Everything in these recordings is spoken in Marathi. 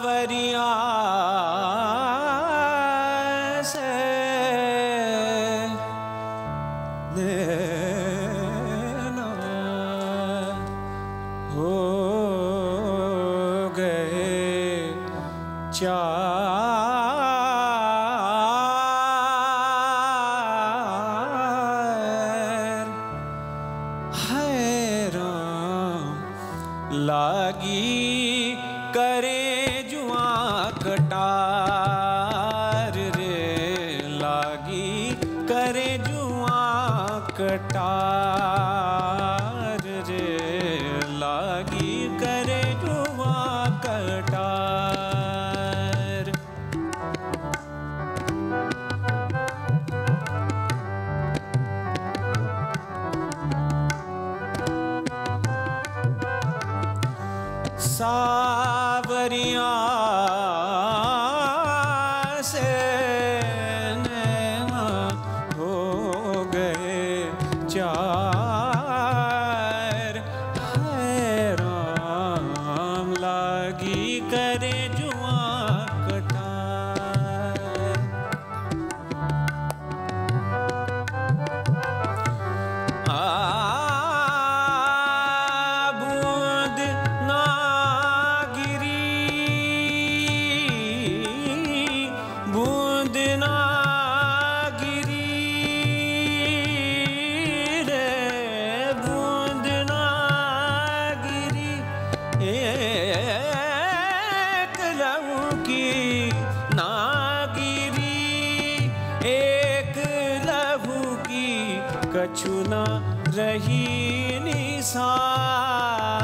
सावरिया से लेना हो गए चार हैरान लागी करे जुआ कटार रे लागी करे जुआ कटार रे लागी करे जुआ कटार सावरिया से नैना हो गए चार हैरान लागी करे जुआ कटार बूंद ना बूंद ना गिरी रे बूंद ना गिरी एक लहू की ना गिरी एक लहू की कछु ना रही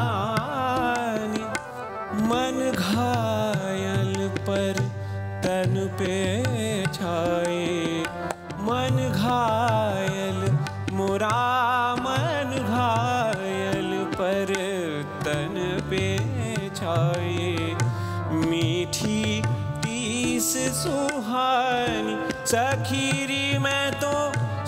निशानी मन घायल पर तन पे छाए मन घायल मुरा मन घायल पर तन पे छाए मीठी तीस सुहानी सखीरी मैं तो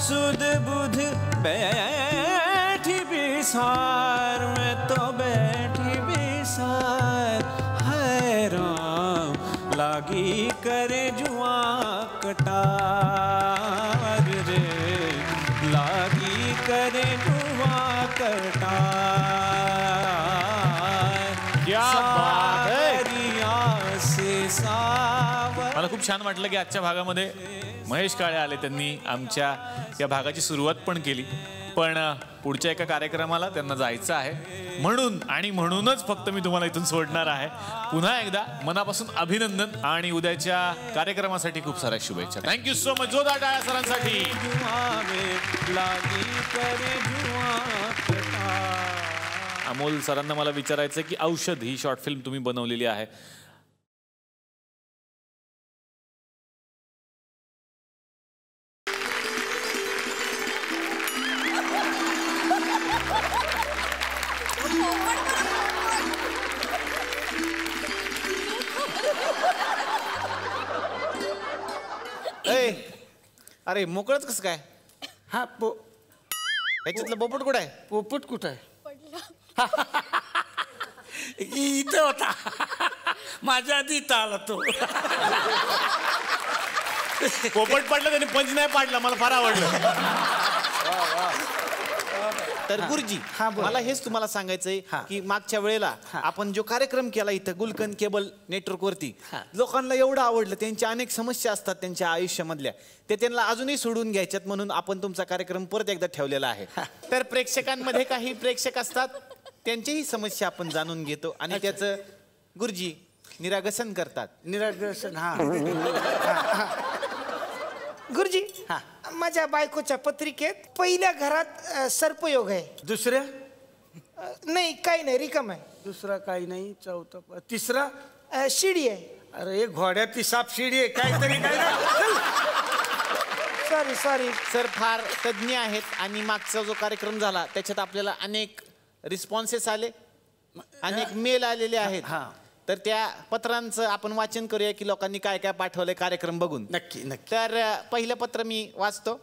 सुध बुध बैठी बिसार मैं तो बैठी बिसार हैरान लागी करे जुआ कटार रे लागी करे जुआ कटार क्या बात है से सावर मला खूप छान वाटलं की आजच्या भागामध्ये महेश काळे आले त्यांनी आमच्या या भागाची सुरुवात पण केली पण पुढच्या एका कार्यक्रमाला त्यांना जायचं आहे म्हणून आणि म्हणूनच फक्त मी तुम्हाला इथून सोडणार आहे पुन्हा एकदा मनापासून अभिनंदन आणि उद्याच्या कार्यक्रमासाठी खूप साऱ्या शुभेच्छा थँक्यू सो मच जोरदार टाळ्या सरांसाठी अमोल सरांना मला विचारायचं की औषध ही शॉर्ट फिल्म तुम्ही बनवलेली आहे अरे मोकळच कसं काय हा याच्यातलं पोपट कुठं आहे पोपट कुठं आहे इथं होता माझ्या आधी इथं आला तो पोपट पडला त्याने पंच नाही पाडला मला फार आवडलं तर गुरुजी मला हेच तुम्हाला सांगायचंय की मागच्या वेळेला आपण जो कार्यक्रम केला इथं गुलकंद केबल नेटवर्क वरती लोकांना एवढं आवडलं त्यांच्या अनेक समस्या असतात त्यांच्या आयुष्यामधल्या ते त्यांना अजूनही सोडून घ्यायच्यात म्हणून आपण तुमचा कार्यक्रम परत एकदा ठेवलेला आहे तर प्रेक्षकांमध्ये काही प्रेक्षक असतात त्यांच्याही समस्या आपण जाणून घेतो आणि त्याचं गुरुजी निराकरण करतात निराकरण गुरुजी माझ्या बायकोच्या पत्रिकेत पहिल्या घरात सर्पयोग आहे दुसऱ्या नाही काही नाही रिकाम आहे दुसरा काही नाही चौथा तिसरा शिडी आहे अरे घोड्याची साप शिडी आहे काहीतरी काय सॉरी सॉरी सर फार तज्ञ आहेत आणि मागचा जो कार्यक्रम झाला त्याच्यात आपल्याला अनेक रिस्पॉन्सेस आले अनेक मेल आलेले आहेत तर त्या पत्रांचं आपण वाचन करूया की लोकांनी काय काय पाठवलंय कार्यक्रम बघून नक्की नक्की तर पहिलं पत्र मी वाचतो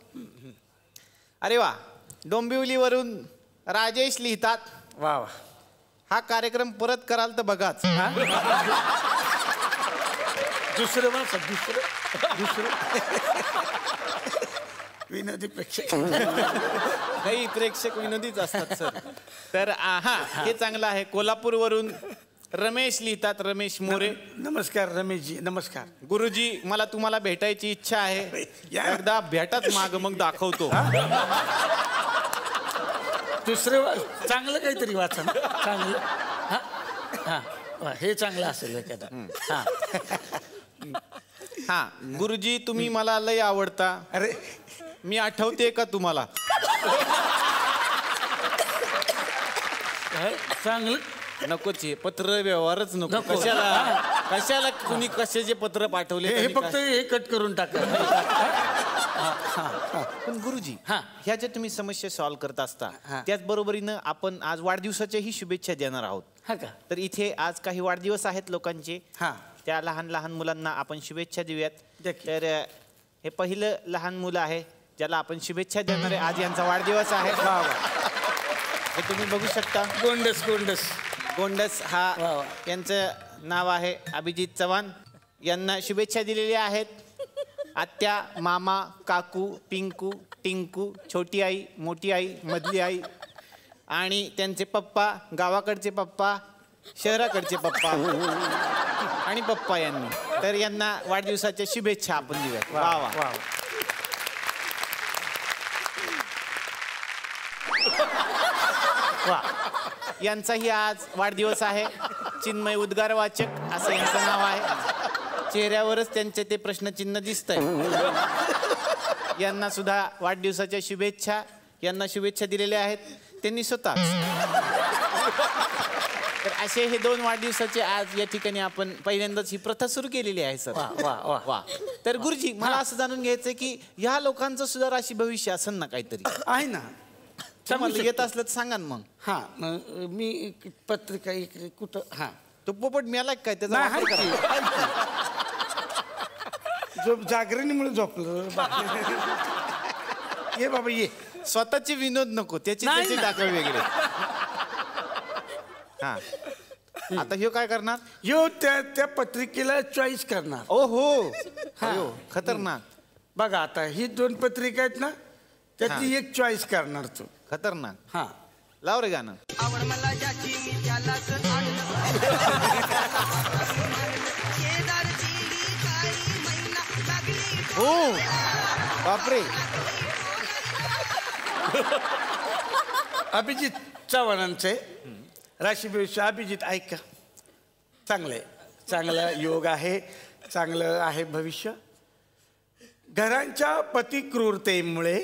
अरे वा डोंबिवलीवरून राजेश लिहितात वा वा हा कार्यक्रम परत कराल तर बघाच दुसरं वाचा दुसरं विनोदी प्रेक्षक काही प्रेक्षक विनोदीच असतात सर. तर हा हे चांगलं आहे. कोल्हापूरवरून रमेश लिहितात, रमेश मोरे. नमस्कार रमेशजी. नमस्कार गुरुजी, मला तुम्हाला भेटायची इच्छा आहे. या. एकदा भेटत माग मग दाखवतो. दुसरं चांगलं काहीतरी वाचा ना. चांगलं हा हा वा, हे चांगलं असेल एखादं. हा हा गुरुजी, तुम्ही मला लय आवडता. अरे मी आठवते का तुम्हाला? चांगलं नकोच हे पत्र व्यवहारच नको. नको. कशाला कुणी कशाचे पत्र पाठवले हे त्यांनी फक्त काय? हे कट करून टाका. पण गुरुजी, हा. ह्या ज्या तुम्ही समस्या सॉल्व्ह करत असता हा. त्याच बरोबरीनं आपण आज वाढदिवसाच्याही शुभेच्छा देणार आहोत. हा का? तर इथे आज काही वाढदिवस आहेत लोकांचे. हा. त्या लहान लहान मुलांना आपण शुभेच्छा देऊयात. द्या की. तर हे पहिलं लहान मुलं आहे ज्याला आपण शुभेच्छा देणार आहे. आज यांचा वाढदिवस आहे. हे तुम्ही बघू शकता. गोंडस गोंडस गोंडस वा, हा वा. यांचं नाव आहे. अभिजित चव्हाण यांना शुभेच्छा दिलेल्या आहेत. आत्या, मामा, काकू, पिंकू, टिंकू, छोटी आई, मोठी आई, मधली आई आणि त्यांचे पप्पा, गावाकडचे पप्पा, शहराकडचे पप्पा आणि पप्पा यांनी. तर यांना वाढदिवसाच्या शुभेच्छा आपण देऊयात. वा वा. वा. वा. यांचाही आज वाढदिवस आहे. चिन्मय उद्गारवाचक असं यांचं नाव आहे. चेहऱ्यावरच त्यांचे ते प्रश्नचिन्ह दिसतंय. यांना सुद्धा वाढदिवसाच्या शुभेच्छा. यांना शुभेच्छा दिलेल्या आहेत त्यांनी स्वतः. तर असे हे 2 वाढदिवसाचे आज या ठिकाणी आपण पहिल्यांदाच ही प्रथा सुरू केलेली आहे सर. वा वा वा वा. तर गुरुजी, मला असं जाणून घ्यायचंय की ह्या लोकांचं सुद्धा राशी भविष्य असेल ना काहीतरी? आहे ना. तुम्हाला येत असलं तर सांगा ना मग. हा मग मी एक पत्रिका इकडे कुठं हा तो पोपट मिळाला काय त्याचा नाही, वापर आहे करा. की, आहे की. झोप जागरणीमुळे झोपलं. ये बाबा ये. स्वतःचे विनोद नको, त्याचे नाही त्याचे ना. दाखवे वेगळे. हा. आता ह्यो काय करणार? यो त्या पत्रिकेला चॉईस करणार. ओ हो. हा. अयो, खतरनाक. बघा आता ही 2 पत्रिका आहेत ना, त्यातली एक चॉईस करणार तू. खतरनाक. हा लाव रे गाणं. आवड मला ज्याची मी त्यालाच आणलं. शेजारची ही काळी मैना लागली हो. बापरे. अभिजित चव्हाणांचे राशी भविष्य. अभिजित ऐका, चांगलं योग आहे, चांगलं आहे भविष्य. घरांच्या पतिक्रूरतेमुळे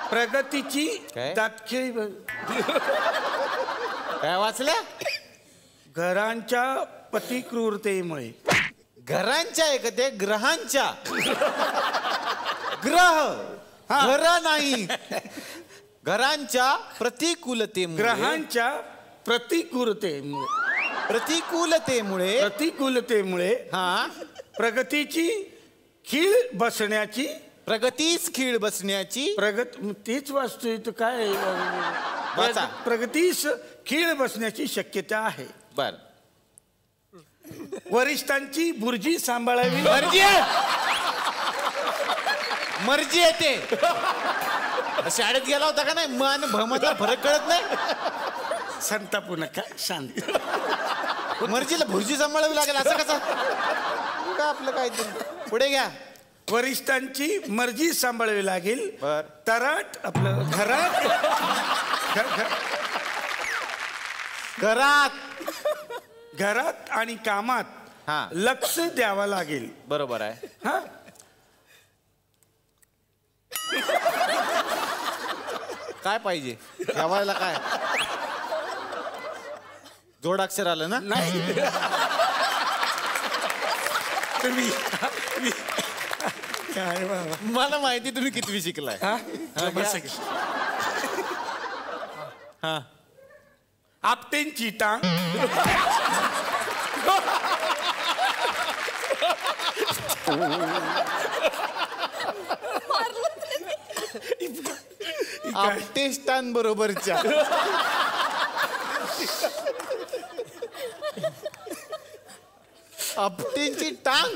प्रगतीची काय? दाखली. काय वाचल्या? घरांच्या पतिक्रूरतेमुळे. घरांच्या आहे का ते? ग्रहांच्या. ग्रह घर नाही. घरांच्या प्रतिकूलतेमुळे. ग्रहांच्या प्रतिकूलतेमुळे प्रतिकूलतेमुळे हा प्रगतीची खीळ बसण्याची. प्रगतीस खीळ बसण्याची. तीच वास्तू इथं काय वाचा. प्रगतीस खीळ बसण्याची शक्यता आहे. बर. वरिष्ठांची बुर्जी सांभाळावी. मर्जी आहे. मर्जी येते. शाळेत गेला होता का नाही? मन भमतला फरक कळत नाही. संतापू नका, शांत. मर्जीला भुर्जी सांभाळावी लागेल असं कसं? का आपलं काय ते? पुढे घ्या. वरिष्ठांची मर्जी सांभाळावी लागेल. बर. तराट आपलं घरात घरात आणि कामात हा. लक्ष द्यावं लागेल. बरोबर आहे. हा काय पाहिजे ठेवायला? काय जोडाक्षर आलं ना? नाही तुम्ही काय बाबा. मला माहिती तुम्ही कितवी शिकलाय. हा? हा, बसा घ्या. की. हा. आपटेंची टांग. आपटेष्टान बरोबरच्या. आपटींची टांग